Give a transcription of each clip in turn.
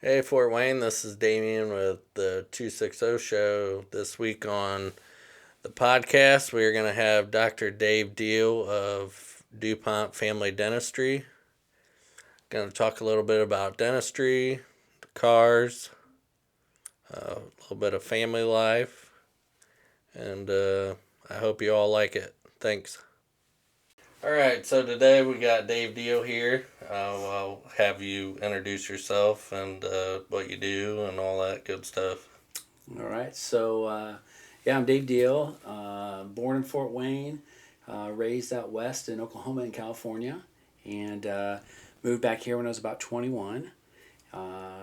Hey, Fort Wayne, this is Dammion with the 260 show. This week on the podcast, we're going to have Dr. Dave Diehl of Dupont Family Dentistry. Going to talk a little bit about dentistry, the cars, a little bit of family life, and I hope you all like it. Thanks. All right, so today we got Dave Diehl here. I'll have you introduce yourself and what you do and all that good stuff. All right, so I'm Dave Diehl, born in Fort Wayne, raised out west in Oklahoma and California, and moved back here when I was about 21.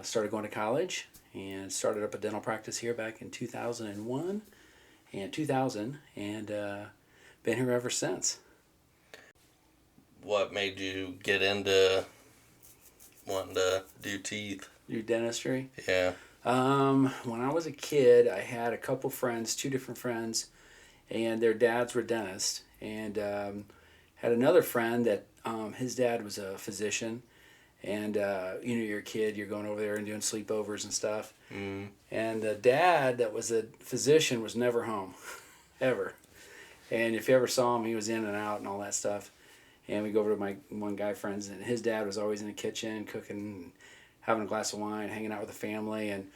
Started going to college and started up a dental practice here back in 2001 and 2000, and been here ever since. What made you get into wanting to do teeth? Do dentistry? Yeah. When I was a kid, I had a couple friends, two different friends, and their dads were dentists. And had another friend that his dad was a physician. And you're a kid, you're going over there and doing sleepovers and stuff. Mm. And the dad that was a physician was never home, ever. And if you ever saw him, he was in and out and all that stuff. And we go over to my one guy friends, and his dad was always in the kitchen cooking, having a glass of wine, hanging out with the family, and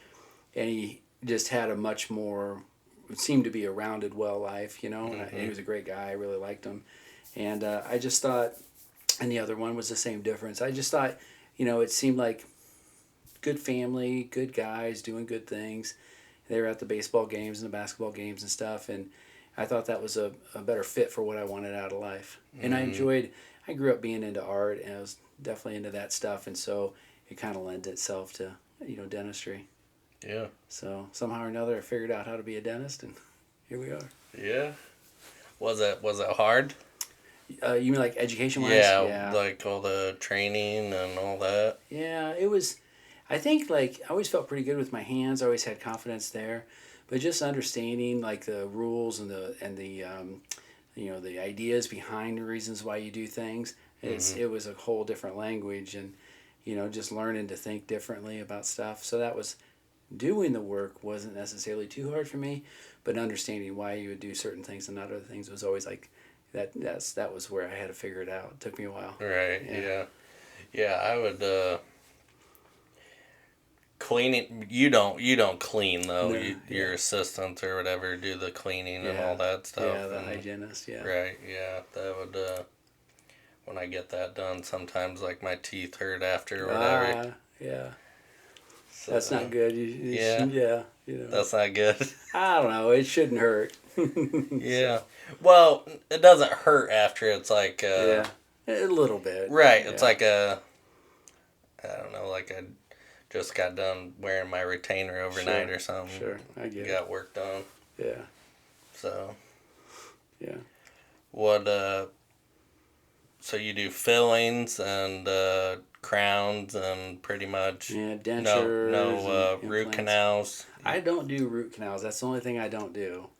he just had a much more, it seemed to be a rounded, well life, and he was a great guy. I really liked him. And I just thought, and the other one was the same difference. I just thought, it seemed like good family, good guys doing good things. They were at the baseball games and the basketball games and stuff, and I thought that was a better fit for what I wanted out of life. And I grew up being into art, and I was definitely into that stuff, and so it kind of lent itself to, dentistry. Yeah. So somehow or another, I figured out how to be a dentist, and here we are. Yeah. Was it hard? You mean like education-wise? Yeah, like all the training and all that. Yeah, it was. I think I always felt pretty good with my hands. I always had confidence there, but just understanding like the rules and the ideas behind the reasons why you do things. It was a whole different language, and just learning to think differently about stuff. So that was doing the work wasn't necessarily too hard for me, but understanding why you would do certain things and not other things was always like that. That was where I had to figure it out. It took me a while. Right. Yeah. I would. Cleaning, you don't clean though. No, your assistants or whatever do the cleaning and all that stuff. Yeah, the hygienist. Yeah. Right. Yeah. That would. When I get that done, sometimes like my teeth hurt after or whatever. Yeah. So, That's not good. Yeah. That's not good. I don't know. It shouldn't hurt. Yeah. Well, it doesn't hurt after it's like. Yeah. A little bit. Right. Yeah. It's like I don't know, like I just got done wearing my retainer overnight or something. Sure, I get it. Got work done. Yeah. So. Yeah. What, so you do fillings and crowns and pretty much dentures. No root canals. I don't do root canals. That's the only thing I don't do.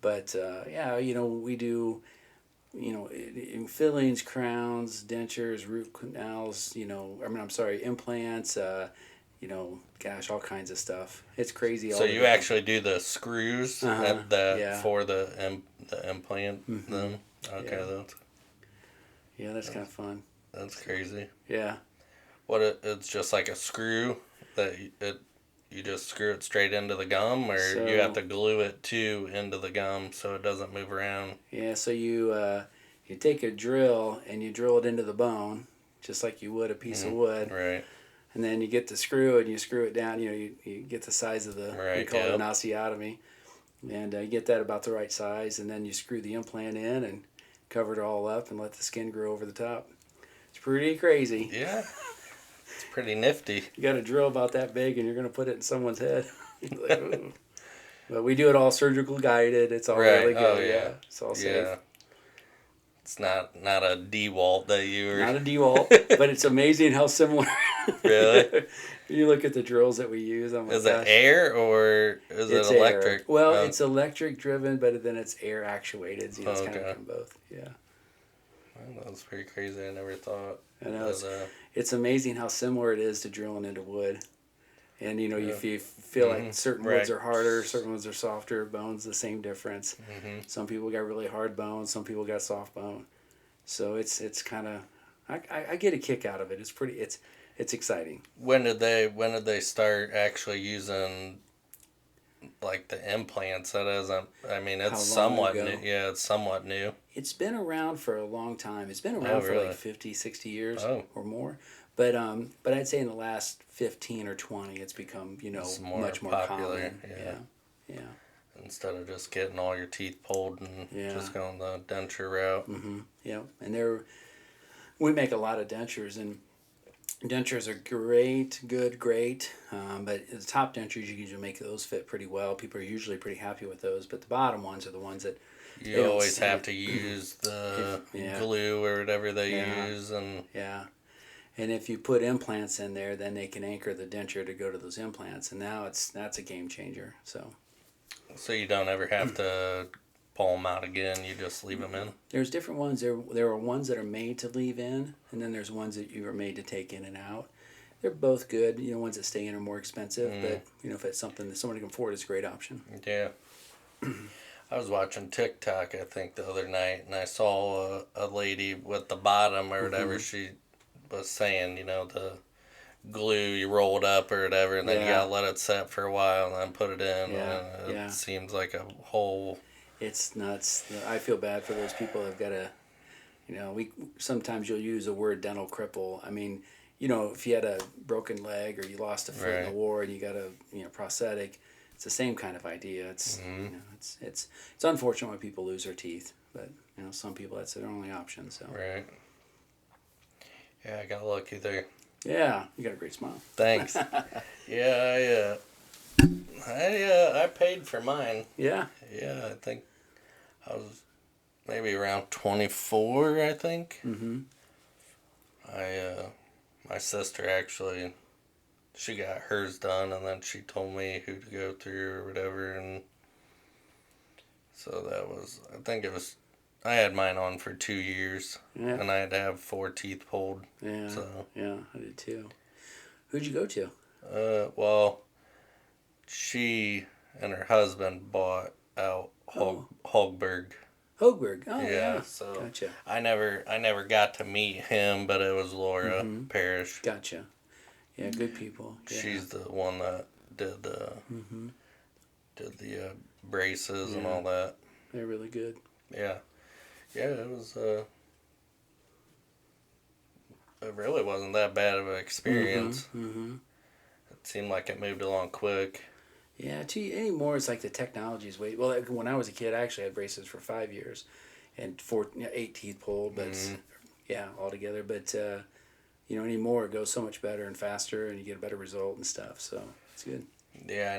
But we do, fillings, crowns, dentures, root canals. Implants. All kinds of stuff. It's crazy. So you actually do the screws for the implant. Mm-hmm. Then okay, that's kind of fun. That's crazy. Yeah. It's just like a screw that you just screw it straight into the gum, or you have to glue it into the gum so it doesn't move around. Yeah. So you take a drill and you drill it into the bone, just like you would a piece of wood. Right. And then you get the screw and you screw it down. You get the size of we call it an osteotomy, and you get that about the right size, and then you screw the implant in and cover it all up and let the skin grow over the top. It's pretty crazy. Yeah, it's pretty nifty. You got a drill about that big, and you're going to put it in someone's head. But we do it all surgical guided. It's all really good. Oh, yeah. It's all safe. Yeah. It's not a DeWalt that you were... Not a DeWalt, but it's amazing how similar. Really? You look at the drills that we use. Is it air or is it electric? Air. Well, it's electric driven, but then it's air actuated. So it's kind of from both. Yeah. Well, that's pretty crazy. I never thought. I know. It's amazing how similar it is to drilling into wood. And you feel like certain Right. woods are harder, certain ones are softer. Bones, the same difference. Some people got really hard bones, some people got soft bone. So it's kind of, I get a kick out of it. It's exciting. When did they start actually using like the implants? That isn't. I mean, it's How long somewhat ago? new. Yeah, it's somewhat new. It's been around for a long time. It's been around for really? like 50, 60 years Oh. or more. But I'd say in the last 15 or 20, it's become, It's much more popular. common. Yeah. Instead of just getting all your teeth pulled and Yeah. just going the denture route. Yeah. And we make a lot of dentures, and dentures are great. But the top dentures, you can usually make those fit pretty well. People are usually pretty happy with those. But the bottom ones are the ones that You always have to use the glue or whatever they use, and and if you put implants in there, then they can anchor the denture to go to those implants, and now that's a game changer. So you don't ever have to pull them out again. You just leave them in. There's different ones. There are ones that are made to leave in, and then there's ones that you are made to take in and out. They're both good. Ones that stay in are more expensive, but if it's something that somebody can afford, it's a great option. Yeah. I was watching TikTok, I think, the other night, and I saw a lady with the bottom or whatever. She was saying, the glue, you roll it up or whatever, and then you gotta let it set for a while and then put it in. And it seems like a whole... It's nuts. I feel bad for those people that've got to, sometimes you'll use the word dental cripple. I mean, if you had a broken leg or you lost a foot in the war and you got a prosthetic, it's the same kind of idea. It's it's unfortunate when people lose their teeth, but some people that's their only option. So Right. Yeah, I got lucky there. Yeah, you got a great smile. Thanks. Yeah, I paid for mine. Yeah. Yeah, I think I was maybe around 24, I think. My sister actually, she got hers done, and then she told me who to go through or whatever, and so that was, I had mine on for 2 years, and I had to have 4 teeth pulled. Yeah. So. Yeah, I did too. Who'd you go to? Well, she and her husband bought out Hogberg. Hogberg. Oh, yeah. So gotcha. I never got to meet him, but it was Laura Parrish. Gotcha. Yeah, good people. Yeah. She's the one that did the braces and all that. They're really good. Yeah, it was. It really wasn't that bad of an experience. It seemed like it moved along quick. Yeah, anymore it's like the technology's way. Well, when I was a kid, I actually had braces for 5 years, and 8 teeth pulled, but altogether. But anymore it goes so much better and faster, and you get a better result and stuff. So it's good. Yeah,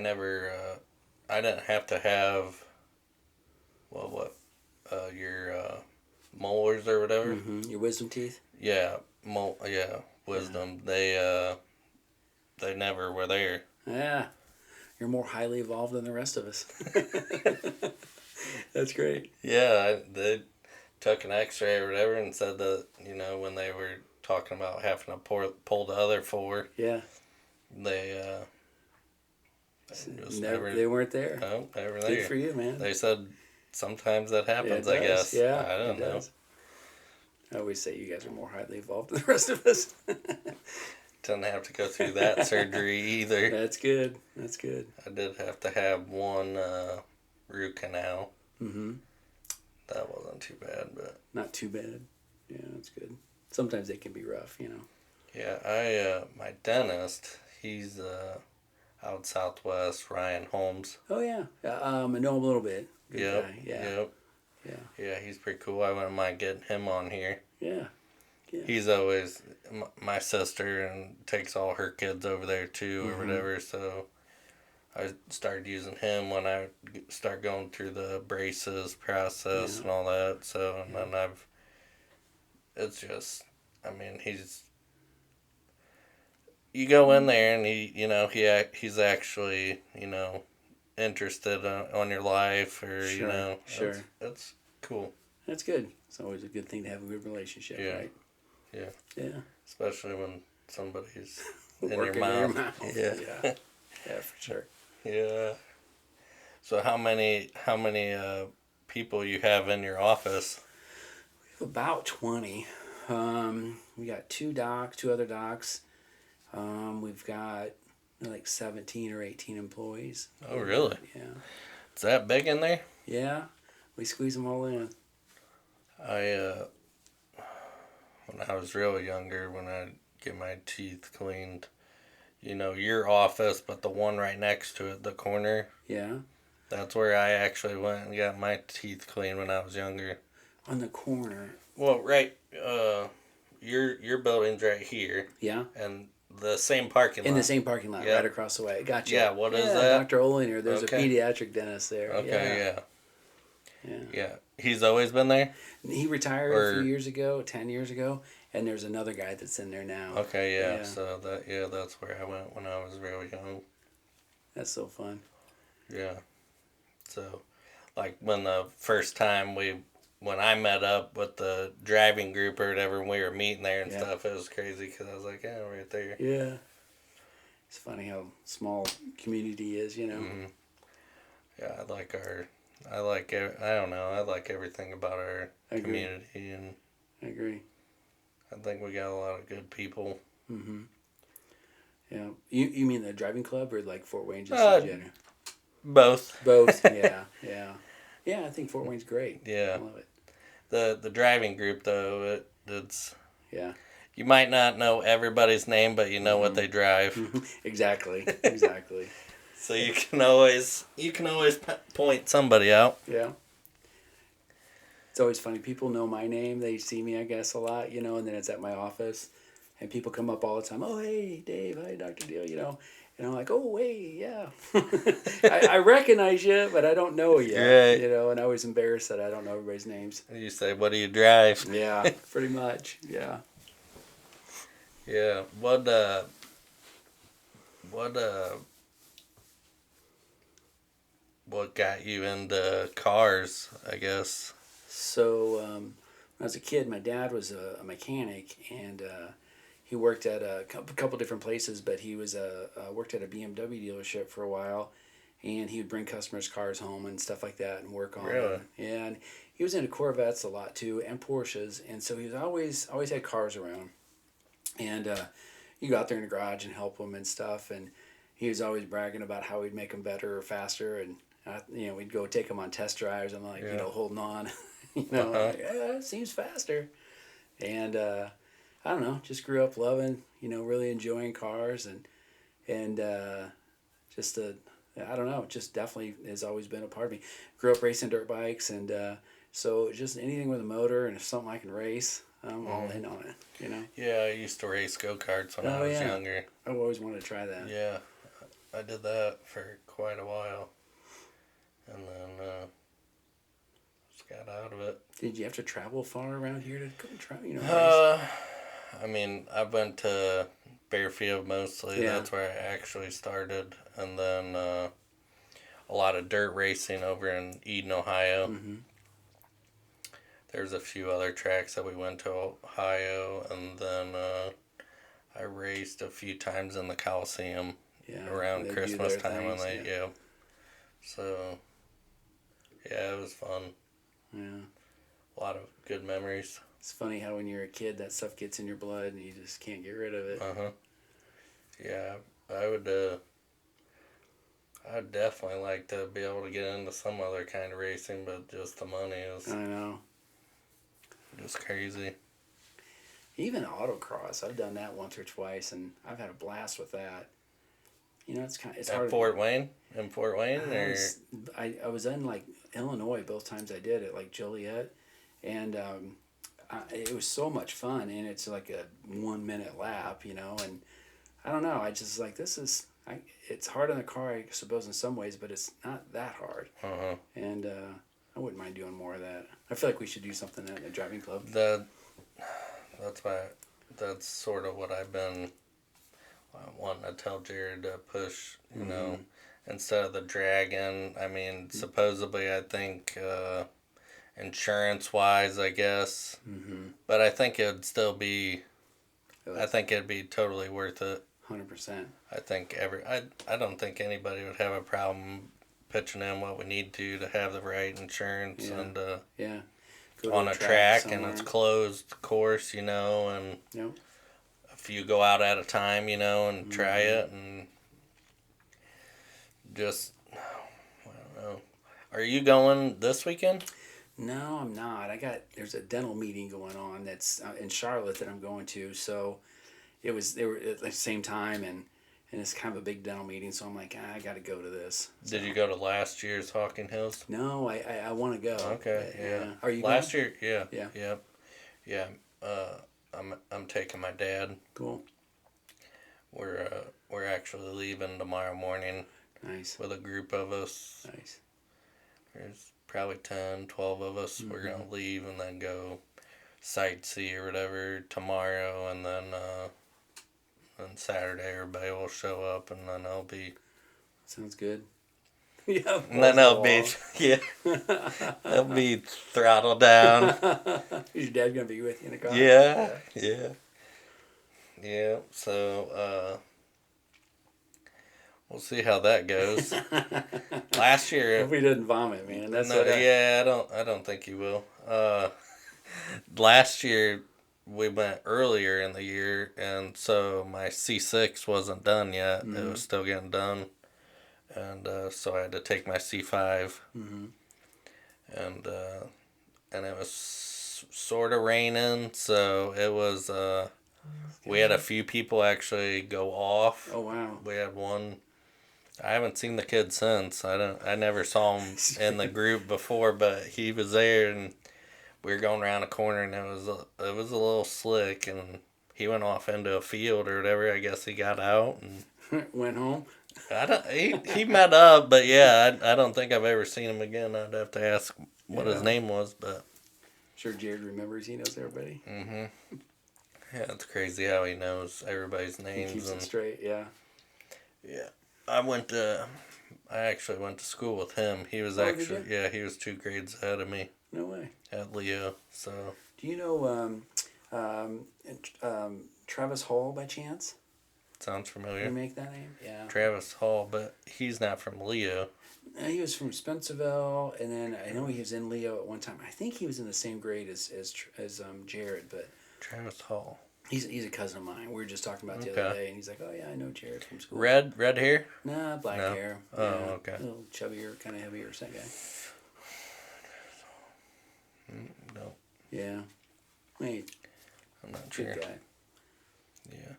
I didn't have to have, your molars or whatever. Your wisdom teeth. Yeah, wisdom. They never were there. Yeah. You're more highly evolved than the rest of us. That's great. Yeah, they took an x-ray or whatever and said that, when they were talking about having to pull the other 4, they just they weren't there. No, never there. Good for you, man. They said sometimes that happens, I guess. Yeah, I don't know. I always say you guys are more highly evolved than the rest of us. Didn't have to go through that surgery either. That's good. I did have to have one root canal. That wasn't too bad, but... Not too bad. Yeah, that's good. Sometimes they can be rough, Yeah, my dentist, he's out southwest, Ryan Holmes. Oh, yeah. I know him a little bit. Good guy. Yeah. Yeah, he's pretty cool. I wouldn't mind getting him on here. Yeah. He's always my sister and takes all her kids over there too or whatever, so I started using him when I start going through the braces process and all that. So and then it's just, you go in there and he's actually interested on your life or Sure. It's cool. That's good. It's always a good thing to have a good relationship, right? Yeah. Especially when somebody's in Working your mouth. in your mouth. Yeah. Yeah, for sure. Yeah. So how many people you have in your office? About 20. We got two other docs. We've got like 17 or 18 employees. Oh, really? Yeah. Is that big in there? Yeah. We squeeze them all in. When I was real younger, when I get my teeth cleaned, your office, but the one right next to it, the corner. Yeah. That's where I actually went and got my teeth cleaned when I was younger. On the corner. Well, right, your building's right here. Yeah. And the same parking lot. In the same parking lot, Yep. right across the way. Gotcha. Yeah, what is that? Dr. Olinger. There's Okay. a pediatric dentist there. Okay, Yeah. yeah. He's always been there? He retired a few years ago, 10 years ago, and there's another guy that's in there now. Okay, yeah. So that's where I went when I was really young. That's so fun. Yeah. So, like when the first time when I met up with the driving group or whatever, and we were meeting there and stuff, it was crazy because I was like, yeah, right there. Yeah. It's funny how small community is, Mm-hmm. Yeah, I don't know, I like everything about our community, and I agree. I think we got a lot of good people. Mm-hmm. Yeah. You mean the driving club or like Fort Wayne just in general? Both. Both, yeah. Yeah, I think Fort Wayne's great. Yeah. I love it. The driving group, though, it's... Yeah. You might not know everybody's name, but you know what they drive. Exactly. So you can always point somebody out. Yeah. It's always funny. People know my name. They see me, I guess, a lot, and then it's at my office. And people come up all the time. Oh, hey, Dave. Hi, Dr. Diehl, And I'm like, oh, hey, yeah. I recognize you, but I don't know you. Right. And I was embarrassed that I don't know everybody's names. You say, what do you drive? Yeah, pretty much. Yeah. Yeah. What got you into cars, I guess? So when I was a kid, my dad was a mechanic, and he worked at a couple different places, but he was worked at a BMW dealership for a while, and he would bring customers' cars home and stuff like that and work on Really? them. And he was into Corvettes a lot too, and Porsches, and so he was always had cars around. And you go out there in the garage and help him and stuff, and he was always bragging about how we'd make them better or faster, and we'd go take them on test drives. I'm like, holding on, like, yeah, it seems faster. And I don't know, just grew up loving, really enjoying cars, and just I don't know, just definitely has always been a part of me. Grew up racing dirt bikes, and so just anything with a motor, and if something I can race, I'm all in on it, Yeah, I used to race go-karts when I was younger. I've always wanted to try that. Yeah, I did that for quite a while. And then just got out of it. Did you have to travel far around here to go try, race? I mean, I went to Bearfield mostly. Yeah. That's where I actually started. And then a lot of dirt racing over in Eden, Ohio. Mm-hmm. There's a few other tracks that we went to Ohio, and then I raced a few times in the Coliseum around Christmas time when they So yeah, it was fun. Yeah, a lot of good memories. It's funny how when you're a kid that stuff gets in your blood and you just can't get rid of it. Yeah, I'd definitely like to be able to get into some other kind of racing, but just the money is. I know. Just crazy. Even autocross, I've done that once or twice, and I've had a blast with that. It's hard. Fort Wayne? In Fort Wayne? I was in like Illinois both times I did it, like Joliet, and it was so much fun, and it's like a 1 minute lap, and I don't know, I just like it's hard on the car, I suppose, in some ways, but it's not that hard. And I wouldn't mind doing more of that. I feel like we should do something at a driving club. That's sort of what I've been wanting to tell Jared to push, instead of the dragon. I mean, supposedly I think insurance-wise, I guess. But I think it'd still be, I think it'd be totally worth it. 100%. I think I don't think anybody would have a problem pitching in what we need to have the right insurance and Yeah. Go on to a track and somewhere. it's closed course, and Yep. if you go out at a time, and try it and just I don't know. Are you going this weekend? No, I'm not. There's a dental meeting going on that's in Charlotte that I'm going to. So they were at the same time, and it's kind of a big dental meeting. So I'm like, I got to go to this. So. Did you go to last year's Hawking Hills? No, I want to go. Okay, yeah. Are you last going? year? Yeah. I'm taking my dad. Cool. We're actually leaving tomorrow morning. Nice. With a group of us. Nice. There's probably 10, 12 of us. Mm-hmm. We're gonna leave and then go sightsee or whatever tomorrow, and then on Saturday everybody will show up, and then I'll be. Sounds good. Yeah. And then I'll be I'll be throttled down. Is your dad gonna be with you in the car? Yeah. So we'll see how that goes. Last year, hope he doesn't vomit, man. That's I don't think he will. Last year we went earlier in the year, and so my C6 wasn't done yet. Mm-hmm. It was still getting done, and so I had to take my C5. Mm-hmm. And it was sort of raining, so it was. We had a few people actually go off. Oh wow! We had one. I haven't seen the kid since. I never saw him in the group before, but he was there, and we were going around a corner, and it was a little slick, and he went off into a field or whatever. I guess he got out and went home. He met up, but yeah, I don't think I've ever seen him again. I'd have to ask what his name was, but sure Jared remembers. He knows everybody. Mm-hmm. Yeah, it's crazy how he knows everybody's names. He keeps it straight. Yeah. Yeah. I actually went to school with him. He was he was 2 grades ahead of me. No way. At Leo, so. Do you know Travis Hall by chance? Sounds familiar. Did you make that name? Yeah. Travis Hall, but he's not from Leo. He was from Spencerville, and then I know he was in Leo at one time. I think he was in the same grade as Jared, but. Travis Hall. He's a cousin of mine. We were just talking about the other day, and he's like, "Oh yeah, I know Jared from school." Red hair? Nah, black hair. Oh, okay. A little chubbier, kind of heavier, same guy. No. Yeah. Wait. I'm not sure. Good guy. Yeah.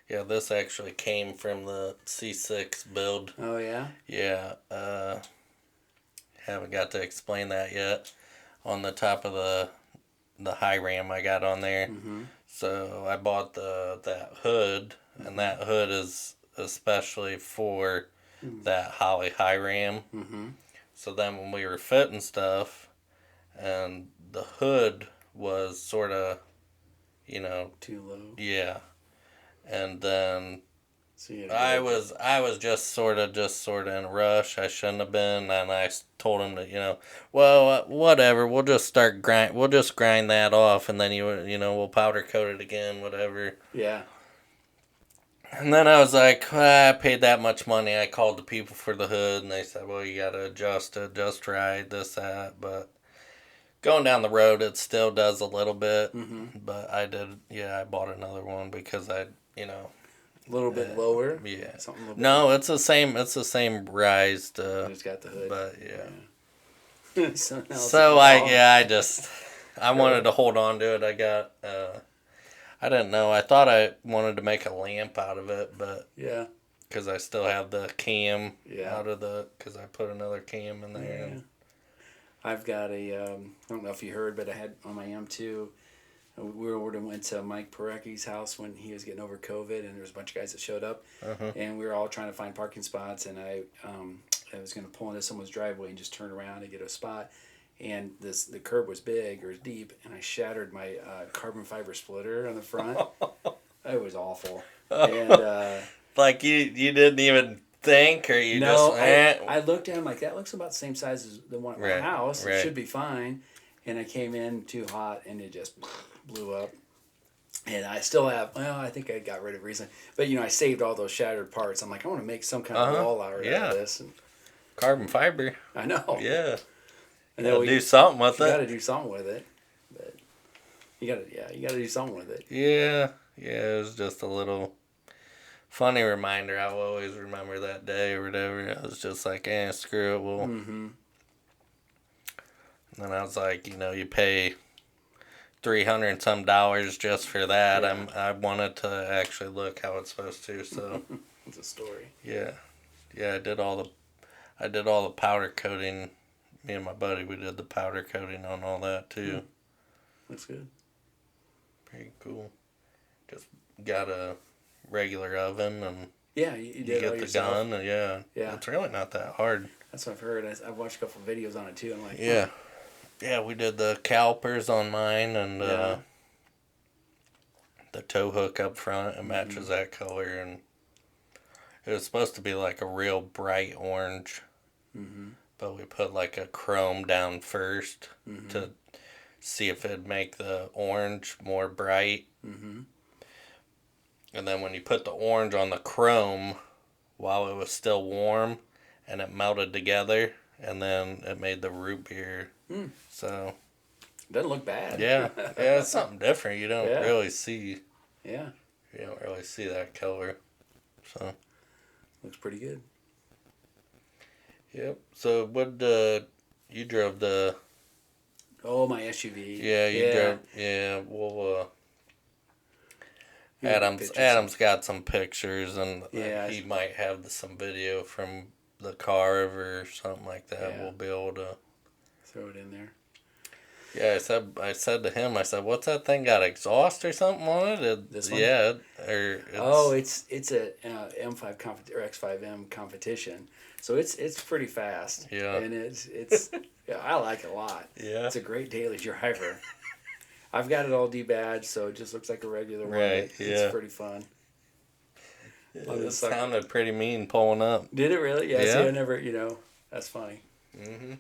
Yeah, this actually came from the C6 build. Oh yeah. Yeah. Haven't got to explain that yet. On the top of the high ram I got on there. Mm-hmm. So I bought that hood, and that hood is especially for that Holly high ram. Mm-hmm. So then when we were fitting stuff, and the hood was sort of, too low. Yeah, and then so I was just sort of in a rush. I shouldn't have been, and I told him that whatever. We'll just grind that off, and then we'll powder coat it again, whatever. Yeah. And then I was like, I paid that much money. I called the people for the hood, and they said, well, you gotta adjust it, just right, this, that. But going down the road, it still does a little bit. Mm-hmm. But I bought another one because a little bit lower. Yeah. Something a little bit lower. It's the same. It's the same rise. It's got the hood. But yeah. so I wanted to hold on to it. I got. I didn't know. I thought I wanted to make a lamp out of it, but yeah. Because I still have the cam out of because I put another cam in there. Yeah. I've got I don't know if you heard, but I had on my M2. We went to Mike Parecki's house when he was getting over COVID, and there was a bunch of guys that showed up, and we were all trying to find parking spots, and I was going to pull into someone's driveway and just turn around and get a spot, and the curb was big or deep, and I shattered my carbon fiber splitter on the front. It was awful. And like you didn't even think, or you just I looked at him like that looks about the same size as the one at my house. It should be fine. And I came in too hot, and it just blew up. And I still have, well, I think I got rid of it recently. But, I saved all those shattered parts. I'm like, I want to make some kind of wall art out of this. And Carbon fiber. I know. Yeah. And then do something with it. You got to do something with it. But you got to do something with it. Yeah. Yeah, it was just a little funny reminder. I'll always remember that day or whatever. I was just like, screw it. Well, and then I was like, you pay $300 and some just for that. Yeah. I wanted to actually look how it's supposed to. So it's a story. Yeah. I did all the powder coating. Me and my buddy, we did the powder coating on all that too. Looks good. Pretty cool. Just got a regular oven and you did get the yourself. gun. And yeah. It's really not that hard. That's what I've heard. I've watched a couple of videos on it too. I'm like, Yeah, we did the calipers on mine and the tow hook up front. It matches that color, and it was supposed to be like a real bright orange, but we put like a chrome down first to see if it'd make the orange more bright. And then when you put the orange on the chrome while it was still warm, and it melted together, and then it made the root beer. So it doesn't look bad. Yeah, it's something different. You don't really see. Yeah. You don't really see that color. So looks pretty good. Yep. So what you drove the? Oh, my SUV. Yeah, you drove. Yeah, well. Adam's got some pictures, and he might have some video from the car or something like that. Yeah. We'll be able to throw it in there. Yeah, I said to him, what's that thing got, exhaust or something on it? This one? Yeah, it's a M5 or X5M competition, so it's pretty fast. Yeah, and it's I like it a lot. Yeah, it's a great daily driver. I've got it all debadged, so it just looks like a regular one. Right. It's pretty fun. It sounded pretty mean pulling up. Did it really? Yeah. Yeah. See, I never. That's funny. Mhm.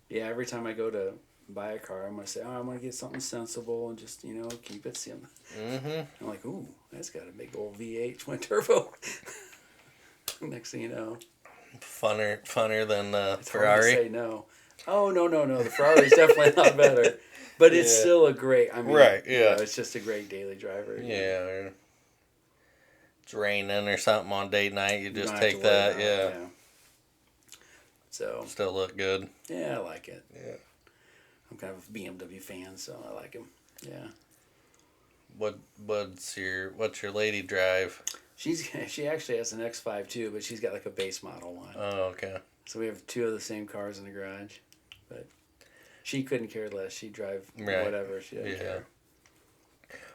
Yeah. Every time I go to buy a car, I'm gonna say, I'm gonna get something sensible and just keep it simple. Mhm. I'm like, ooh, that's got a big old V8 twin turbo. Next thing you know. Funner than the Ferrari. Hard to say no. Oh no. The Ferrari's definitely not better. But it's still a great. Right. Yeah. It's just a great daily driver. Yeah. It's raining or something on date night. You just take that. Yeah. So. Still look good. Yeah, I like it. Yeah. I'm kind of a BMW fan, so I like him. Yeah. What's your lady drive? She actually has an X5 too, but she's got like a base model one. Oh, okay. So we have two of the same cars in the garage, but she couldn't care less. She'd drive whatever. She didn't care.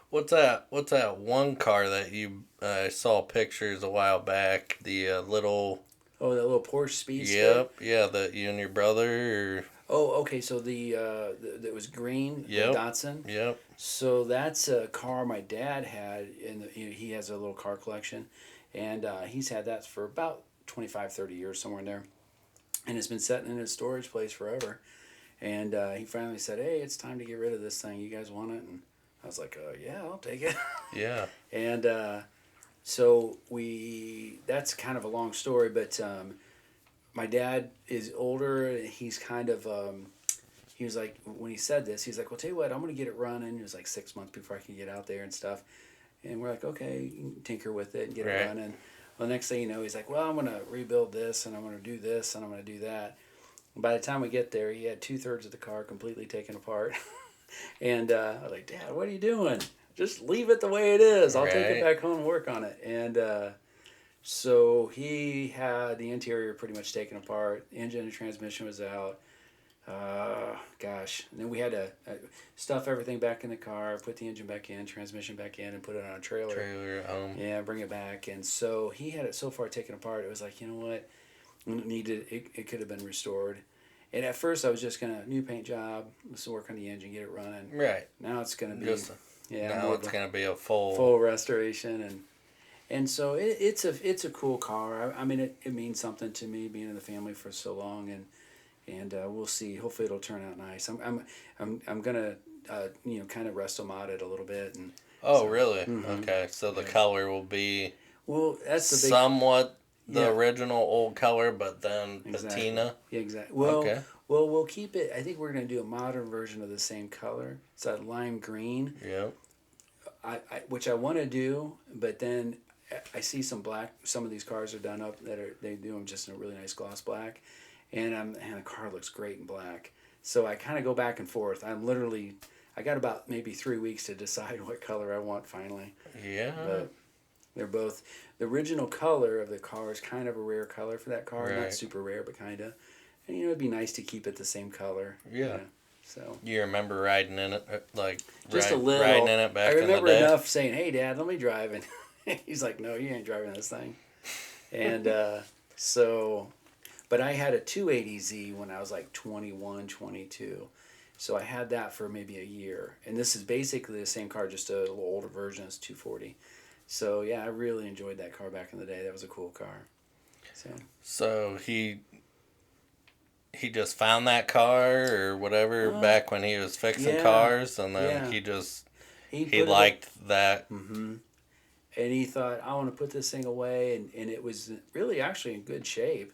What's that one car that you saw pictures a while back? The little. Oh, that little Porsche Speedster. Yep. Yeah, that you and your brother. Oh, okay. So that was green. Yep. The Datsun. Yep. So that's a car my dad had, he has a little car collection, and he's had that for about 25, 30 years, somewhere in there, and it's been sitting in his storage place forever, and he finally said, hey, it's time to get rid of this thing. You guys want it? And I was like, yeah, I'll take it. Yeah. And so that's kind of a long story, but my dad is older. He's kind of, he was like, when he said this, he's like, well, tell you what, I'm going to get it running. It was like 6 months before I can get out there and stuff. And we're like, okay, you can tinker with it and get it running. Well, the next thing you know, he's like, well, I'm going to rebuild this, and I'm going to do this, and I'm going to do that. And by the time we get there, he had 2/3 of the car completely taken apart. And I was like, Dad, what are you doing? Just leave it the way it is. I'll take it back home and work on it. And so he had the interior pretty much taken apart. The engine and transmission was out. And then we had to stuff everything back in the car, put the engine back in, transmission back in, and put it on a trailer. Yeah, bring it back. And so he had it so far taken apart, it was like, you know what? It could have been restored. And at first I was just going to new paint job, let's work on the engine, get it running. Right. Now it's going to be now it's going to be a full restoration, and so it's a cool car. I mean it means something to me being in the family for so long, and we'll see. Hopefully it'll turn out nice. I'm gonna kind of resto mod it a little bit and Oh, So, really? Okay, so the color will be well, that's the big somewhat the yeah. original old color, but then Exactly. patina. Yeah, exactly. Well, Okay. well, we'll keep it. I think we're going to do a modern version of the same color. It's that lime green. Yep. Which I want to do, but then I see some black. Some of these cars are done up they do them just in a really nice gloss black, and the car looks great in black. So I kind of go back and forth. I got about maybe 3 weeks to decide what color I want finally. Yeah. But they're both the original color of the car is kind of a rare color for that car. Right. Not super rare, but kind of. And it'd be nice to keep it the same color. Yeah. So you remember riding in it, like just a little. riding in it back in the day? I remember enough saying, "Hey, Dad, let me drive," and he's like, "No, you ain't driving this thing." And but I had a 280Z when I was like 21, 22. So I had that for maybe a year, and this is basically the same car, just a little older version. It's 240. So yeah, I really enjoyed that car back in the day. That was a cool car. So he just found that car or whatever back when he was fixing cars, and then he liked that. Mm-hmm. And he thought, I want to put this thing away, and it was really actually in good shape.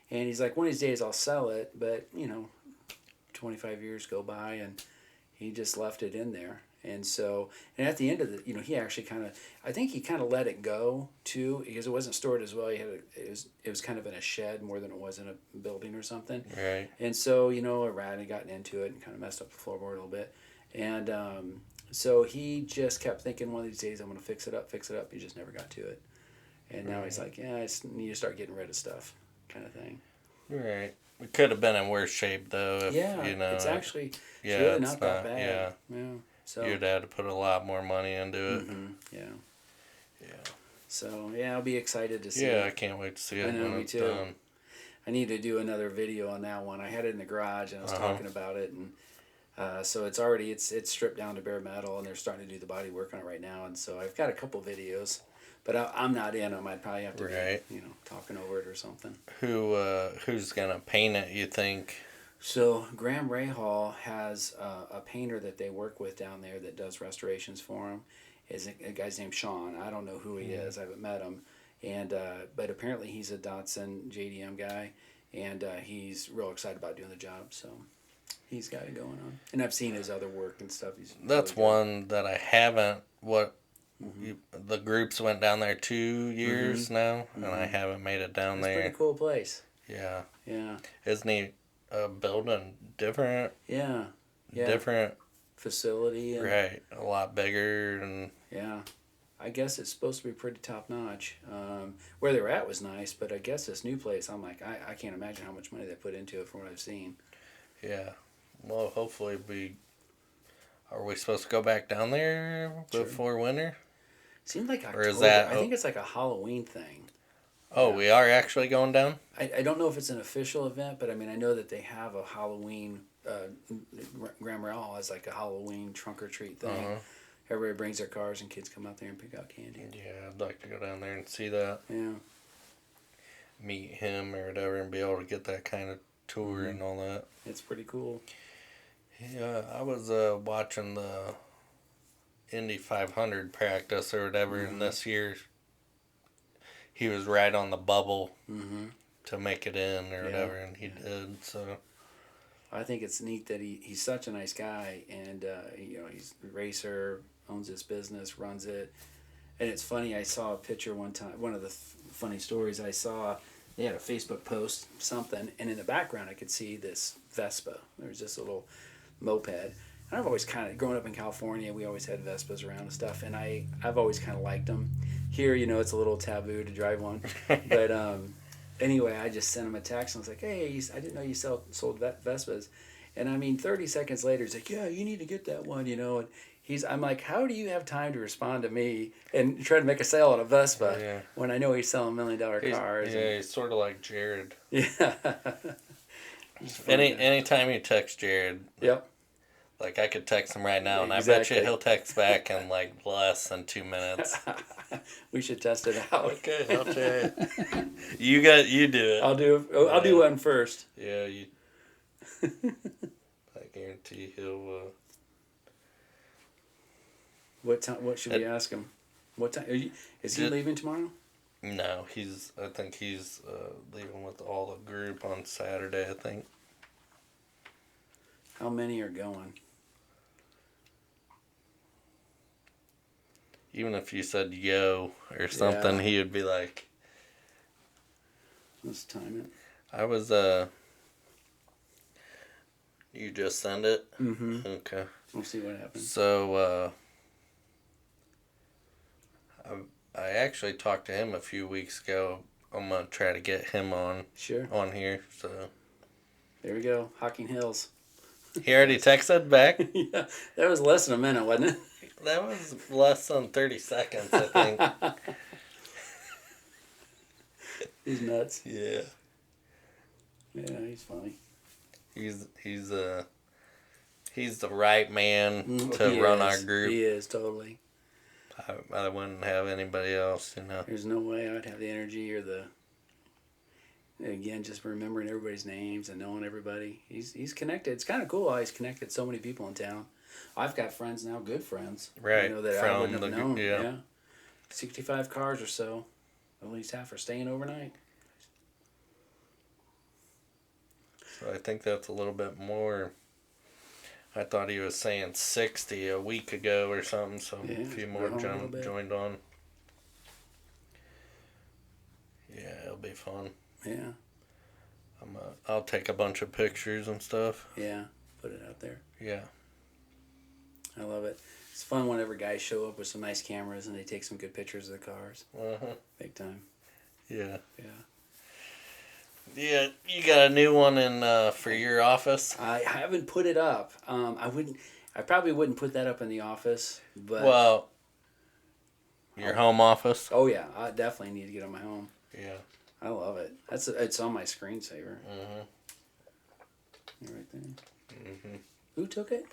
And he's like, one of these days I'll sell it, but 25 years go by, and he just left it in there. And so, and at the end of he actually I think he kind of let it go too, because it wasn't stored as well. It was kind of in a shed more than it was in a building or something. Right. And so, a rat had gotten into it and kind of messed up the floorboard a little bit. And so he just kept thinking, one of these days I'm going to fix it up. He just never got to it. And now he's like, yeah, I just need to start getting rid of stuff, kind of thing. Right. It could have been in worse shape though. If, it's actually really not that bad. Yeah. So you'd have to put a lot more money into it. Mm-hmm. Yeah. So I'll be excited to see. Yeah, I can't wait to see it when it's done. I need to do another video on that one. I had it in the garage and I was talking about it, and so it's stripped down to bare metal, and they're starting to do the body work on it right now. And so I've got a couple videos, but I'm not in them. I'd probably have to be talking over it or something. Who's gonna paint it, you think? So Graham Rahal has a painter that they work with down there that does restorations for him. Is a guy's named Sean. I don't know who he is. I haven't met him, and but apparently he's a Datsun JDM guy, and he's real excited about doing the job. So he's got it going on, and I've seen his other work and stuff. That's really one that I haven't. The groups went down there 2 years now, and I haven't made it down there. It's a pretty cool place. Yeah. Yeah. Isn't he building different? Yeah. Different facility. And, right. A lot bigger and. Yeah. I guess it's supposed to be pretty top notch. Where they were at was nice, but I guess this new place, I'm like, I can't imagine how much money they put into it from what I've seen. Yeah. Well, hopefully are we supposed to go back down there before winter? Seems like October. Or is that, I think it's like a Halloween thing. Oh, we are actually going down? I don't know if it's an official event, but I mean, I know that they have a Halloween, Graham Rahal has like a Halloween trunk or treat thing. Uh-huh. Everybody brings their cars and kids come out there and pick out candy. Yeah, I'd like to go down there and see that. Yeah. Meet him or whatever and be able to get that kind of tour and all that. It's pretty cool. Yeah, I was watching the Indy 500 practice or whatever, and this year he was right on the bubble to make it in or whatever, and he did, so... I think it's neat that he's such a nice guy, and he's a racer, owns his business, runs it, and it's funny. I saw a picture one time. One of the funny stories I saw, they had a Facebook post something, and in the background I could see this Vespa. There was this little moped. And I've always kind of growing up in California, we always had Vespas around and stuff, and I've always kind of liked them. Here, it's a little taboo to drive one, but. Anyway, I just sent him a text and I was like, hey, I didn't know you sold Vespas. And I mean, 30 seconds later, he's like, yeah, you need to get that one, And I'm like, how do you have time to respond to me and try to make a sale on a Vespa when I know he's selling $1 million cars? Yeah, he's sort of like Jared. Yeah. Anytime you text Jared. Yep. Like, I could text him right now, and I bet you he'll text back in, like, less than 2 minutes. We should test it out. Okay, I'll try it. You do it. I'll do one first. Yeah, I guarantee he'll... What time? What should we ask him? What time? Is he leaving tomorrow? No, I think he's leaving with all the group on Saturday, I think. How many are going? Even if you said yo or something, he would be like... Let's time it. I was, you just send it? Mm-hmm. Okay. We'll see what happens. So, I actually talked to him a few weeks ago. I'm going to try to get him on here. So there we go. Hocking Hills. He already texted back? Yeah. That was less than a minute, wasn't it? That was less than 30 seconds, I think. He's nuts. Yeah. Yeah, he's funny. He's the right man to run our group. He is, totally. I wouldn't have anybody else, you know. There's no way I'd have the energy or again, just remembering everybody's names and knowing everybody. He's connected. It's kind of cool how he's connected so many people in town. I've got friends now, good friends. Right. You know, that I wouldn't have known. Yeah. 65 cars or so. At least half are staying overnight. So I think that's a little bit more. I thought he was saying 60 a week ago or something, so a few more joined on. Yeah, it'll be fun. Yeah. I'll take a bunch of pictures and stuff. Yeah, put it out there. Yeah. I love it. It's fun whenever guys show up with some nice cameras and they take some good pictures of the cars. Uh-huh. Big time. Yeah. Yeah. Yeah, you got a new one in for your office? I haven't put it up. I probably wouldn't put that up in the office, but your home office? Oh yeah, I definitely need to get on my home. Yeah. I love it. It's on my screensaver. Mhm. Right there. Mhm. Who took it?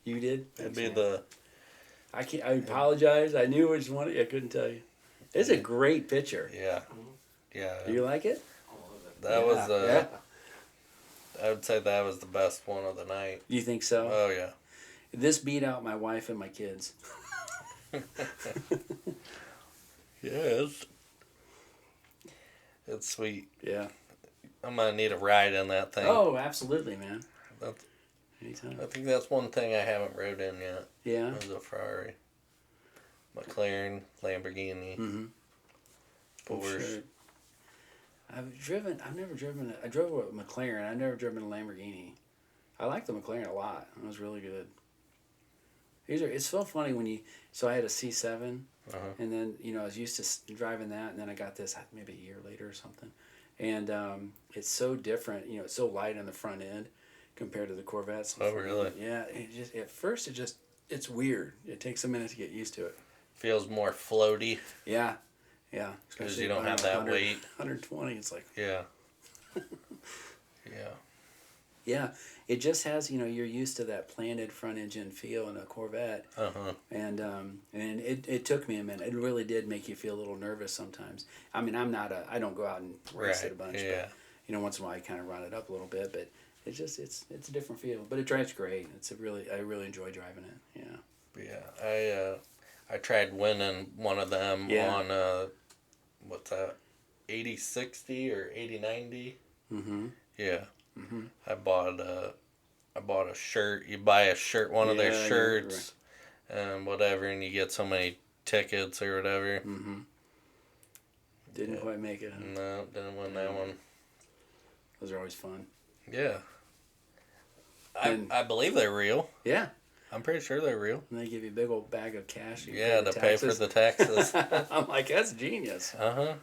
You did? It'd be the... I apologize. I knew which one. I couldn't tell you. It's a great picture. Yeah. Yeah. Do you like it? That was I would say that was the best one of the night. You think so? Oh yeah. This beat out my wife and my kids. Yes. It's sweet. Yeah. I'm gonna need a ride in that thing. Oh, absolutely, man. Anytime. I think that's one thing I haven't rode in yet. Yeah. It was a Ferrari, McLaren, Lamborghini, Porsche. Sure. I've never driven. I drove a McLaren. I've never driven a Lamborghini. I like the McLaren a lot. It was really good. It's so funny when you. So I had a C7, and then I was used to driving that, and then I got this maybe a year later or something, and it's so different. It's so light on the front end compared to the Corvettes. Oh really? Yeah. At first it's weird. It takes a minute to get used to it. Feels more floaty. Yeah. Yeah. Because you don't have that weight. 120. It's like. Yeah. Yeah. Yeah, it just has, you're used to that planted front engine feel in a Corvette. And it took me a minute. It really did make you feel a little nervous sometimes. I mean, I don't go out and race it a bunch, but once in a while I kind of run it up a little bit, but it's a different feel. But it drives great. I really enjoy driving it. Yeah. Yeah, I tried winning one of them on what's that? 8060 or 8090. Yeah. I bought a shirt. You buy a shirt, one of their shirts, and whatever, and you get so many tickets or whatever. Didn't quite make it. Huh? No, didn't win that one. Those are always fun. Yeah. I believe they're real. Yeah. I'm pretty sure they're real. And they give you a big old bag of cash. Yeah, to pay for the taxes. I'm like, that's genius. Yeah.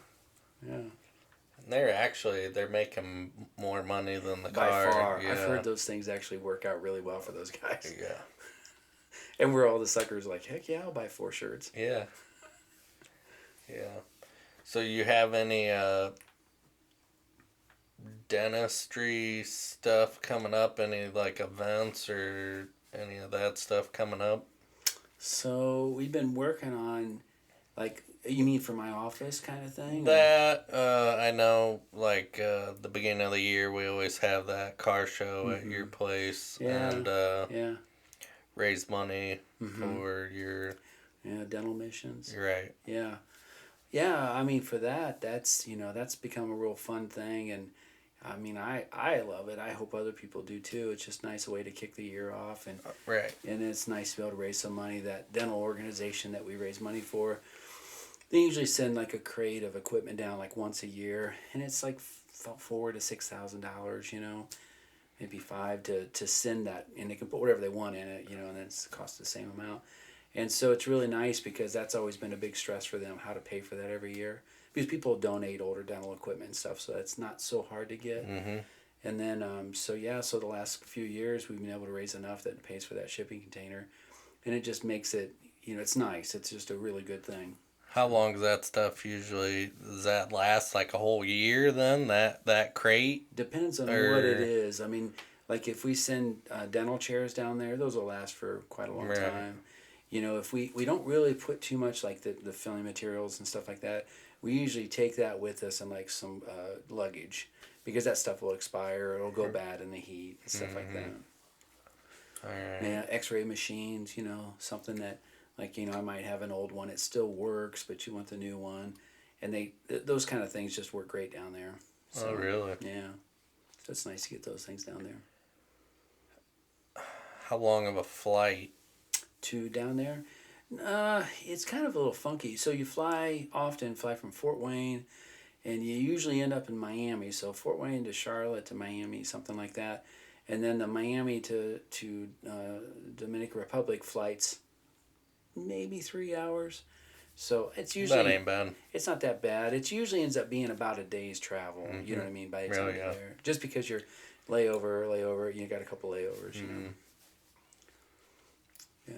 They're making more money than the car. By far. Yeah. I've heard those things actually work out really well for those guys. Yeah. And we're all the suckers like, heck yeah, I'll buy 4 shirts. Yeah. Yeah. So you have any dentistry stuff coming up? Any like events or any of that stuff coming up? So we've been working on, like, you mean for my office kind of thing? That, I know, like, the beginning of the year, we always have that car show at your place. Yeah, And raise money for your dental missions. right. Yeah. Yeah, I mean, for that, that's become a real fun thing. And I mean, I love it. I hope other people do too. It's just a nice way to kick the year off. Right. And it's nice to be able to raise some money. That dental organization that we raise money for, they usually send like a crate of equipment down like once a year. And it's like $4,000 to $6,000, maybe five to send that. And they can put whatever they want in it, and then it's cost the same amount. And so it's really nice because that's always been a big stress for them, how to pay for that every year. Because people donate older dental equipment and stuff, so it's not so hard to get. Mm-hmm. And then, so the last few years we've been able to raise enough that it pays for that shipping container. And it just makes it, it's nice. It's just a really good thing. How long does that stuff usually, does that last like a whole year then, that crate? Depends on what it is. I mean, like if we send dental chairs down there, those will last for quite a long time. If we don't really put too much like the filling materials and stuff like that, we usually take that with us in like some luggage because that stuff will expire, it'll go bad in the heat and stuff like that. All right. Yeah, x-ray machines, something that like, I might have an old one, it still works, but you want the new one. And those kind of things just work great down there. So, oh, really? Yeah. So it's nice to get those things down there. How long of a flight? To down there? It's kind of a little funky. So you fly from Fort Wayne, and you usually end up in Miami. So Fort Wayne to Charlotte to Miami, something like that. And then the Miami to Dominican Republic flights, maybe 3 hours. So it's usually... That ain't bad. It's not that bad. It usually ends up being about a day's travel. Mm-hmm. You know what I mean? By the time you're there. Just because you're layover, you got a couple layovers, Yeah.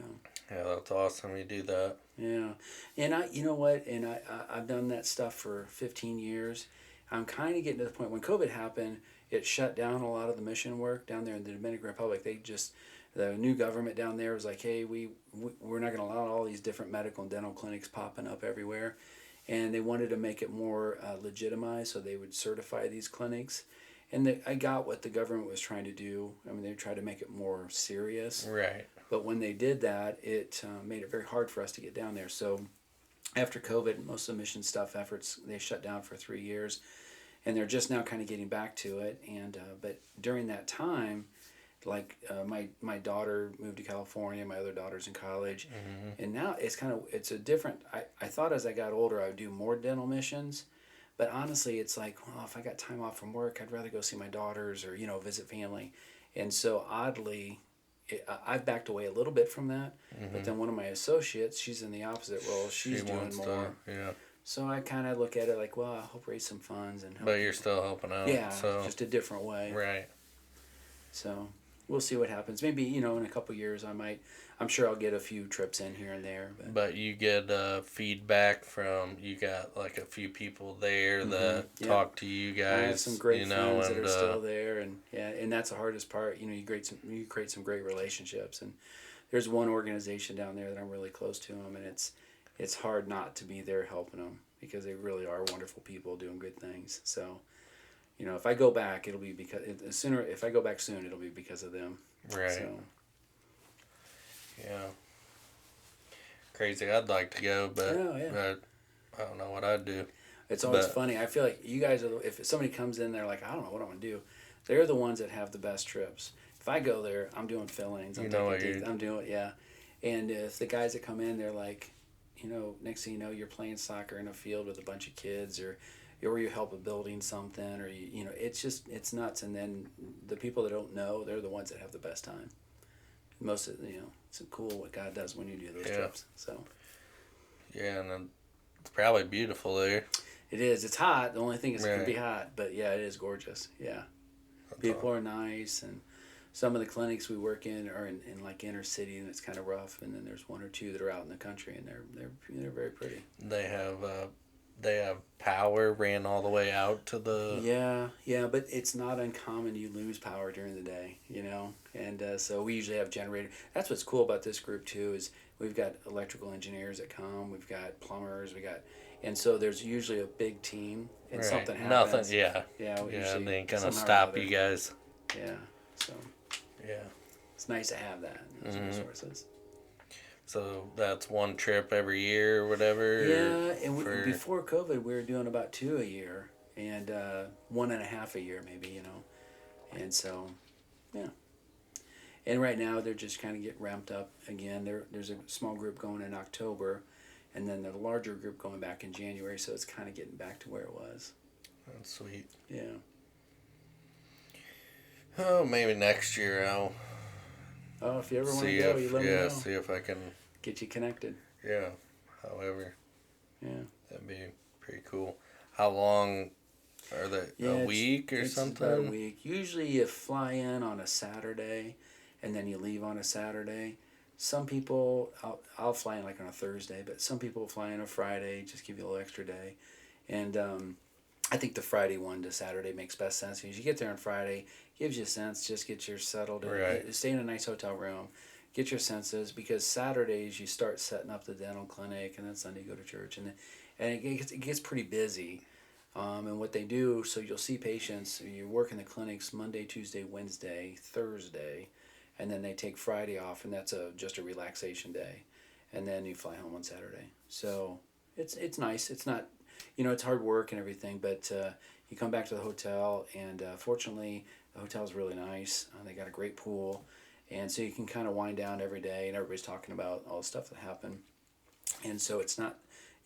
Yeah, that's awesome. You do that. Yeah, and you know what? And I've done that stuff for 15 years. I'm kind of getting to the point when COVID happened, it shut down a lot of the mission work down there in the Dominican Republic. The new government down there was like, hey, we're not going to allow all these different medical and dental clinics popping up everywhere, and they wanted to make it more legitimized, so they would certify these clinics. And I got what the government was trying to do. I mean, they tried to make it more serious. Right. But when they did that, it made it very hard for us to get down there. So after COVID, most of the mission stuff efforts, they shut down for 3 years. And they're just now kind of getting back to it. And but during that time, like my daughter moved to California, my other daughter's in college. Mm-hmm. And now it's a different, I thought as I got older I would do more dental missions. But honestly, it's like, well, if I got time off from work, I'd rather go see my daughters or, visit family. And so oddly, I've backed away a little bit from that. Mm-hmm. But then one of my associates, she's in the opposite role. She's doing more. Yeah. So I kind of look at it like, well, I hope raise some funds and help. But you're still helping out. Yeah, so. Just a different way. Right. So we'll see what happens. Maybe, in a couple of years I'm sure I'll get a few trips in here and there. But you get feedback from, you got like a few people there that talk to you guys. I have some great friends that are still there. And that's the hardest part. You create some great relationships. And there's one organization down there that I'm really close to them. And it's hard not to be there helping them because they really are wonderful people doing good things. So, if I go back, it'll be because if I go back soon, it'll be because of them. Right. So. Yeah. Crazy. I'd like to go, but I don't know what I'd do. It's always funny. I feel like you guys are. If somebody comes in, they're like, I don't know what I'm gonna do. They're the ones that have the best trips. If I go there, I'm doing fillings. I'm doing and if the guys that come in, they're like, next thing you know, you're playing soccer in a field with a bunch of kids, or you help a building something, or it's nuts. And then the people that don't know, they're the ones that have the best time. Most of it's cool what God does when you do those trips. So. Yeah, and then it's probably beautiful there. It is. It's hot. The only thing is it can be hot, but yeah, it is gorgeous. Yeah, people are nice, and some of the clinics we work in are in like inner city, and it's kind of rough. And then there's one or two that are out in the country, and they're very pretty. They have power ran all the way out to the... Yeah, but it's not uncommon you lose power during the day, and so we usually have generator. That's what's cool about this group too, is we've got electrical engineers that come, we've got plumbers, and so there's usually a big team, and something happens. Nothing, yeah. Yeah, they ain't gonna stop you guys. Yeah, so. Yeah. it's nice to have that, those resources. So that's one trip every year or whatever? Yeah, and before COVID, we were doing about 2 a year, and 1.5 a year maybe, and so, yeah. And right now they're just kind of getting ramped up again. There's a small group going in October, and then the larger group going back in January. So it's kind of getting back to where it was. That's sweet. Yeah. Oh, maybe next year I'll. Oh, if you ever want to go, you let me know. See if I can get you connected. Yeah. However. Yeah. That'd be pretty cool. How long are they? A week or something? About a week. Usually you fly in on a Saturday, and then you leave on a Saturday. Some people, I'll fly in like on a Thursday, but some people fly in a Friday, just give you a little extra day. And I think the Friday one to Saturday makes best sense because you get there on Friday, gives you a sense, just get your settled, right. Stay in a nice hotel room, get your senses, because Saturdays you start setting up the dental clinic, and then Sunday you go to church, and it gets pretty busy. And what they do, so you'll see patients, you work in the clinics Monday, Tuesday, Wednesday, Thursday, and then they take Friday off, and that's just a relaxation day, and then you fly home on Saturday. So it's nice. It's not, it's hard work and everything, but you come back to the hotel, and fortunately the hotel's really nice. They got a great pool, and so you can kind of wind down every day, and everybody's talking about all the stuff that happened, and so it's not,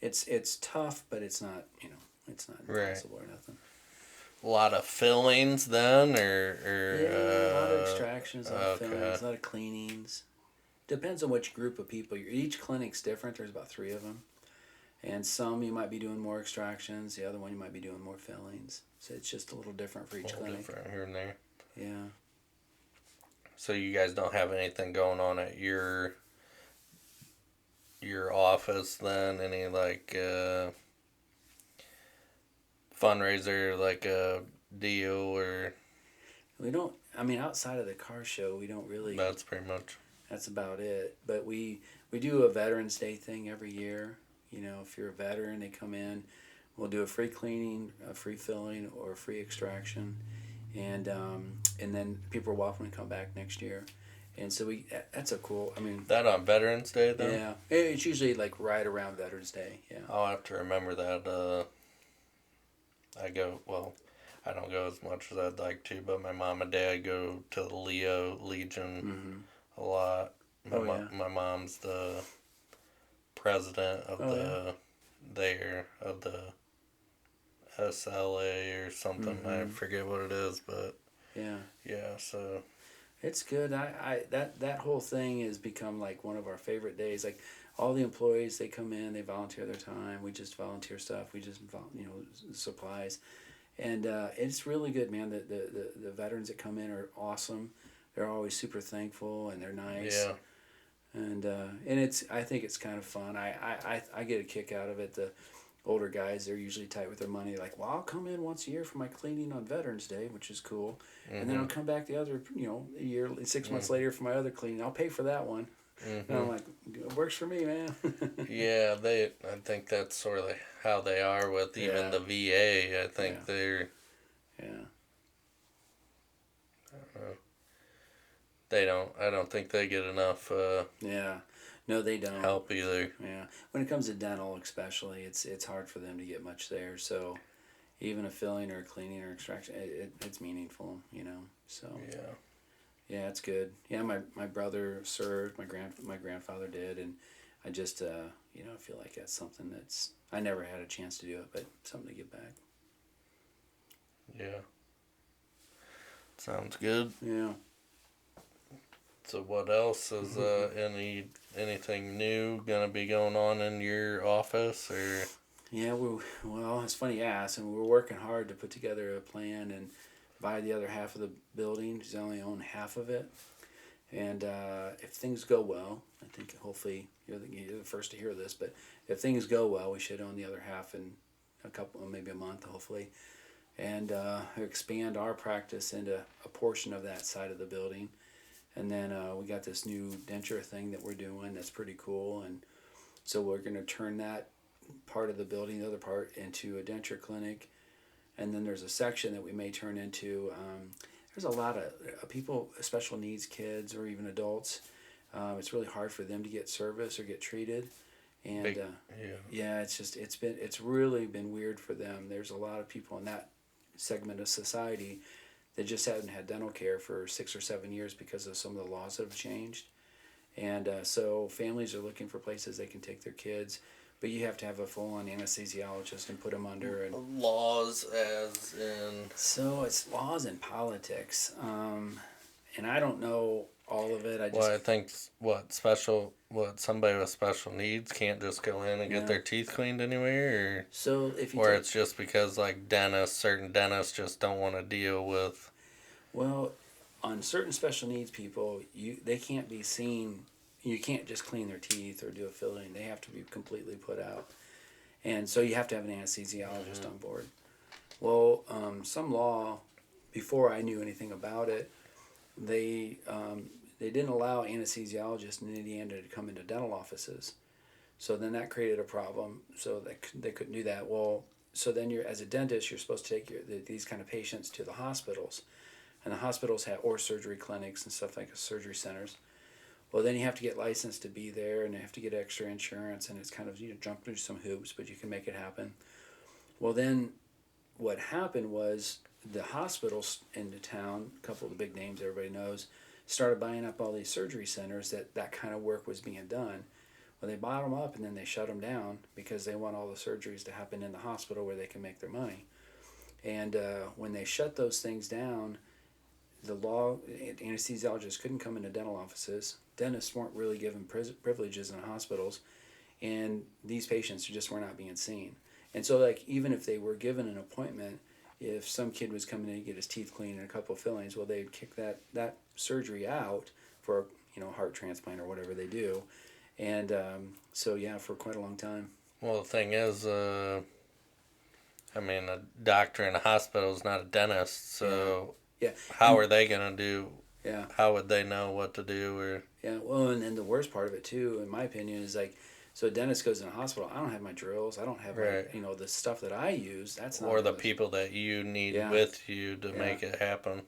it's tough, but it's not, it's not impossible or nothing. A lot of fillings then, or a lot of extractions, a lot of fillings, a lot of cleanings. Depends on which group of people. Each clinic's different. There's about 3 of them, and some you might be doing more extractions. The other one you might be doing more fillings. So it's just a little different for each clinic. Different here and there. Yeah. So you guys don't have anything going on at your office then? Any like fundraiser, like a deal, or we don't, outside of the car show, we don't really, that's pretty much, that's about it. But we do a Veterans Day thing every year. If you're a veteran, they come in, we'll do a free cleaning, a free filling, or a free extraction, and then people are welcome to come back next year. And so that's a cool, that on Veterans Day then? Yeah, it's usually like right around Veterans Day. Yeah, I'll have to remember that. I don't go as much as I'd like to, but my mom and dad go to the Legion a lot. My mom's the president of the SLA or something. I forget what it is, but yeah. So it's good. That whole thing has become like one of our favorite days. Like all the employees, they come in, they volunteer their time. We just volunteer stuff. We just supplies, and it's really good, man. The veterans that come in are awesome. They're always super thankful, and they're nice. Yeah. And I think it's kind of fun. I get a kick out of it. The older guys, they're usually tight with their money. Like, well, I'll come in once a year for my cleaning on Veterans Day, which is cool. And then I'll come back the other, a year, 6 months later for my other cleaning. I'll pay for that one. And I'm like, it works for me, man. Yeah, I think that's sort of how they are with even the VA. I think they're. Yeah. I don't think they get enough. No, they don't. Help either. Yeah. When it comes to dental, especially, it's hard for them to get much there. So, even a filling or a cleaning or extraction, it's meaningful, So. Yeah. Yeah, it's good. Yeah, my brother served. My grandfather did, and I just feel like that's something that's, I never had a chance to do it, but something to give back. Yeah. Sounds good. Yeah. So what else is anything new gonna be going on in your office, or? Yeah, well, it's funny you ask, and we're working hard to put together a plan and buy the other half of the building. Because I only own half of it, and if things go well, I think hopefully you're the first to hear this, but if things go well, we should own the other half in maybe a month, hopefully, and expand our practice into a portion of that side of the building. And then we got this new denture thing that we're doing that's pretty cool, and so we're going to turn that part of the building, the other part, into a denture clinic. And then there's a section that we may turn into, there's a lot of people, special needs kids or even adults. It's really hard for them to get service or get treated, and yeah, it's really been weird for them. There's a lot of people in that segment of society that just haven't had dental care for 6 or 7 years because of some of the laws that have changed. And so families are looking for places they can take their kids, but you have to have a full-on anesthesiologist and put them under. And laws as in... So it's laws and politics. And I don't know all of it. I think somebody with special needs can't just go in and get their teeth cleaned anywhere, or so if you it's just because like certain dentists just don't want to deal with. Well, on certain special needs people, they can't be seen. You can't just clean their teeth or do a filling. They have to be completely put out, and so you have to have an anesthesiologist on board. Well, some law, before I knew anything about it, they didn't allow anesthesiologists in Indiana to come into dental offices. So then that created a problem. So they couldn't do that. Well, so then as a dentist, you're supposed to take these kind of patients to the hospitals. And the hospitals or surgery clinics and stuff like surgery centers. Well, then you have to get licensed to be there, and you have to get extra insurance, and it's kind of, jump through some hoops, but you can make it happen. Well, then what happened was the hospitals in the town, a couple of the big names everybody knows, started buying up all these surgery centers that kind of work was being done. Well, they bought them up, and then they shut them down because they want all the surgeries to happen in the hospital where they can make their money. And when they shut those things down, the law, anesthesiologists couldn't come into dental offices. Dentists weren't really given privileges in hospitals, and these patients just were not being seen. And so, like, even if they were given an appointment, if some kid was coming in to get his teeth cleaned and a couple of fillings, well, they'd kick that surgery out for heart transplant or whatever they do, and so yeah, for quite a long time. Well, the thing is, a doctor in a hospital is not a dentist, so. Yeah. How are they going to do? Yeah. How would they know what to do? Or yeah. Well, and the worst part of it too, in my opinion, is like, so a dentist goes in a hospital. I don't have my drills. I don't have the stuff that I use. That's not. Or the people that you need with you to make it happen.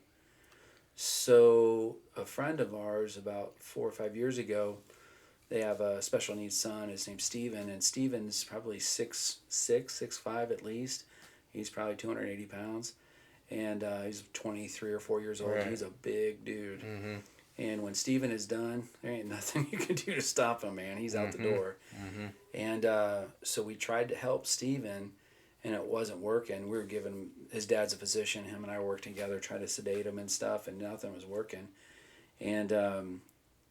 So a friend of ours, about 4 or 5 years ago, they have a special needs son. His name's Steven, and Steven's probably 6'6", 6'5" at least. He's probably 280 pounds. And he's 23 or 4 years old. Right. He's a big dude. Mm-hmm. And when Steven is done, there ain't nothing you can do to stop him, man. He's out the door. Mm-hmm. And so we tried to help Steven, and it wasn't working. We were giving, his dad's a physician. Him and I worked together, tried to sedate him and stuff, and nothing was working. And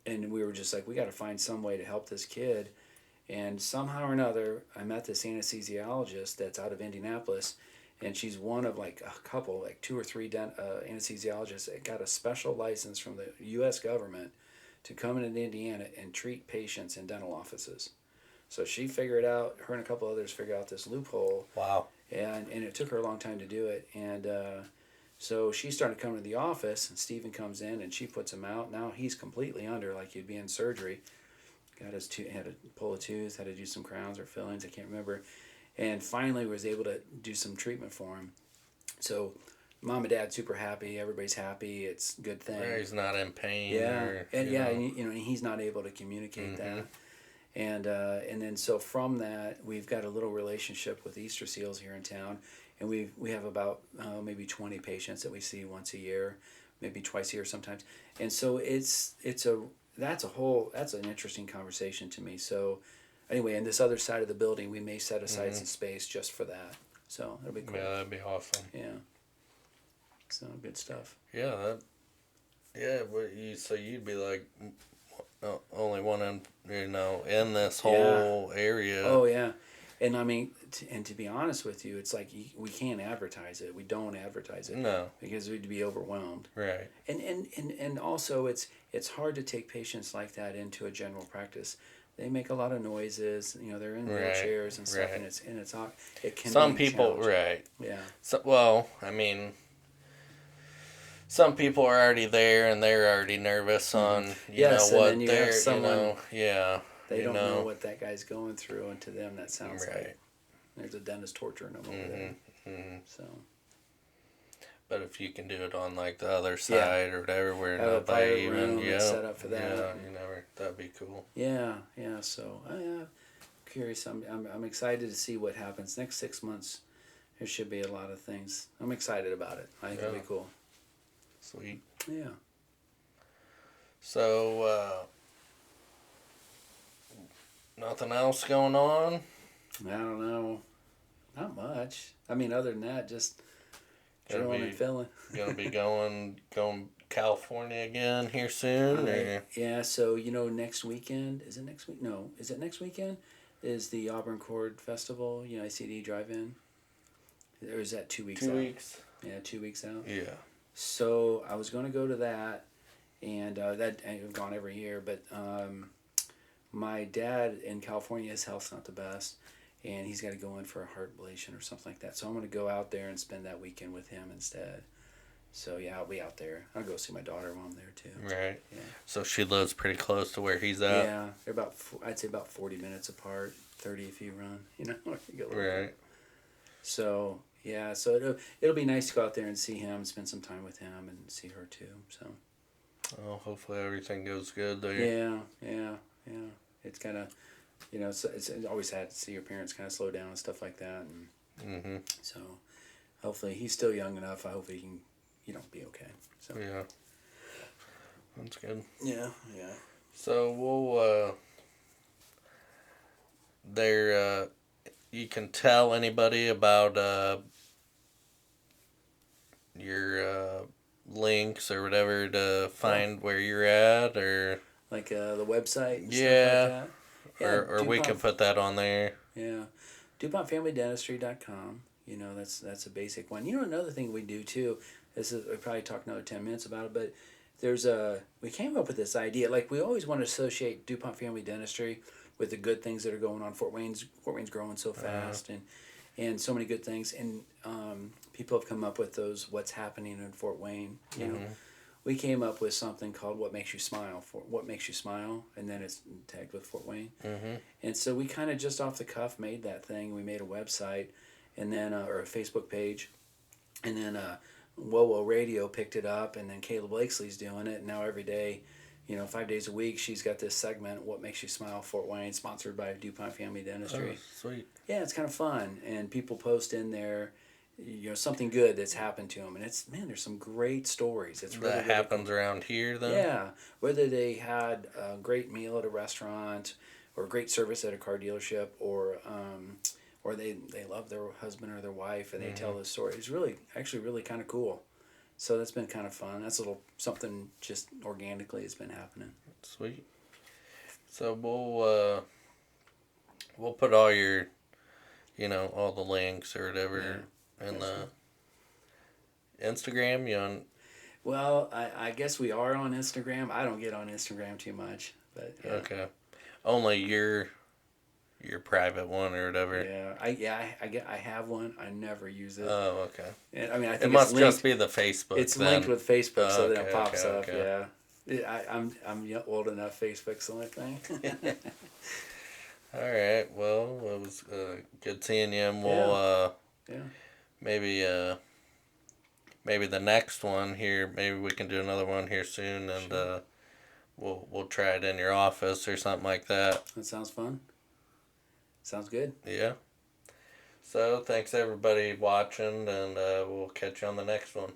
we were just like, we got to find some way to help this kid. And somehow or another, I met this anesthesiologist that's out of Indianapolis. And she's one of like a couple, like 2 or 3 anesthesiologists that got a special license from the U.S. government to come into Indiana and treat patients in dental offices. So she figured out, her and a couple others figured out this loophole. Wow. And it took her a long time to do it. And so she started coming to the office, and Steven comes in, and she puts him out. Now he's completely under, like he'd be in surgery. Had to pull a tooth, had to do some crowns or fillings, I can't remember. And finally was able to do some treatment for him. So mom and dad super happy. Everybody's happy. It's a good thing. Yeah, he's not in pain. Yeah, and he's not able to communicate that. And then so from that, we've got a little relationship with Easter Seals here in town, and we have about maybe 20 patients that we see once a year, maybe twice a year sometimes. And so that's an interesting conversation to me. So. Anyway, in this other side of the building, we may set aside some space just for that. So that'll be cool. Yeah, that'd be awesome. Yeah. So good stuff. Yeah, so you'd be like only one in this whole area. Oh yeah, and I mean, to be honest with you, it's like we can't advertise it. We don't advertise it. No. Because we'd be overwhelmed. Right. And also it's hard to take patients like that into a general practice. They make a lot of noises. They're in wheelchairs and stuff, and it can. Some people, right? Yeah. So, some people are already there, and they're already nervous on what they're. They don't know what that guy's going through, and to them that sounds like there's a dentist torturing them over there. Mm-hmm. So. But if you can do it on like the other side or whatever, where have a nobody private even room that's set up for that. Yeah, you never. That'd be cool. Yeah, yeah. So I'm curious. I'm excited to see what happens next 6 months. There should be a lot of things. I'm excited about it. I think it'll be cool. Sweet. Yeah. So nothing else going on? I don't know. Not much. I mean, other than that, just drilling and filling. Gonna be going California again here soon? Yeah, so next weekend, is it next week? No, is it next weekend? Is the Auburn Chord Festival, ICD drive-in? Or is that 2 weeks out? 2 weeks. Yeah, 2 weeks out. Yeah. So I was going to go to that, and I've gone every year, but my dad in California, his health's not the best, and he's got to go in for a heart ablation or something like that. So I'm going to go out there and spend that weekend with him instead. So yeah, I'll be out there. I'll go see my daughter while I'm there too. Right. Yeah. So she lives pretty close to where he's at. Yeah, they're I'd say about 40 minutes apart, 30 if you run. You go right. So yeah, so it'll be nice to go out there and see him, spend some time with him, and see her too. So. Oh, hopefully everything goes good there. Yeah. It's kind of, it's always sad to see your parents kind of slow down and stuff like that, and so hopefully he's still young enough. I hope he can, be okay. So yeah, that's good. Yeah. So we'll you can tell anybody about your links or whatever to find where you're at, or like the website and stuff like that. Or we can put that on there. Yeah, DupontFamilyDentistry.com. That's a basic one. Another thing we do too. We probably talk another 10 minutes about it, but we came up with this idea. Like, we always want to associate DuPont Family Dentistry with the good things that are going on. Fort Wayne's growing so fast, and so many good things. And people have come up with those what's happening in Fort Wayne. We came up with something called What Makes You Smile. What Makes You Smile, and then it's tagged with Fort Wayne. And so we kind of just off the cuff made that thing. We made a website, and then or a Facebook page, and then Whoa Radio picked it up, and then Kayla Blakesley's doing it. And now every day, 5 days a week, she's got this segment, What Makes You Smile, Fort Wayne, sponsored by DuPont Family Dentistry. Oh, sweet. Yeah, it's kind of fun, and people post in there, something good that's happened to them, and there's some great stories. It's really, that happens around here, though. Yeah, whether they had a great meal at a restaurant, or great service at a car dealership, or they love their husband or their wife, and they tell this story. It's really kind of cool. So that's been kind of fun. That's a little something just organically has been happening. Sweet. So we'll put all your, all the links or whatever in the Instagram. You on? Well, I guess we are on Instagram. I don't get on Instagram too much, but yeah. Okay. Only your private one or whatever. Yeah, I have one. I never use it. Oh, okay. And, I mean, I think it must just be the Facebook. It's then. linked with Facebook, so that it pops up. Okay. Yeah, I'm old enough. Facebook's the only thing. All right. Well, it was good seeing you, and we'll maybe the next one here. Maybe we can do another one here soon, and we'll try it in your office or something like that. That sounds fun. Sounds good. Yeah. So thanks everybody watching, and we'll catch you on the next one.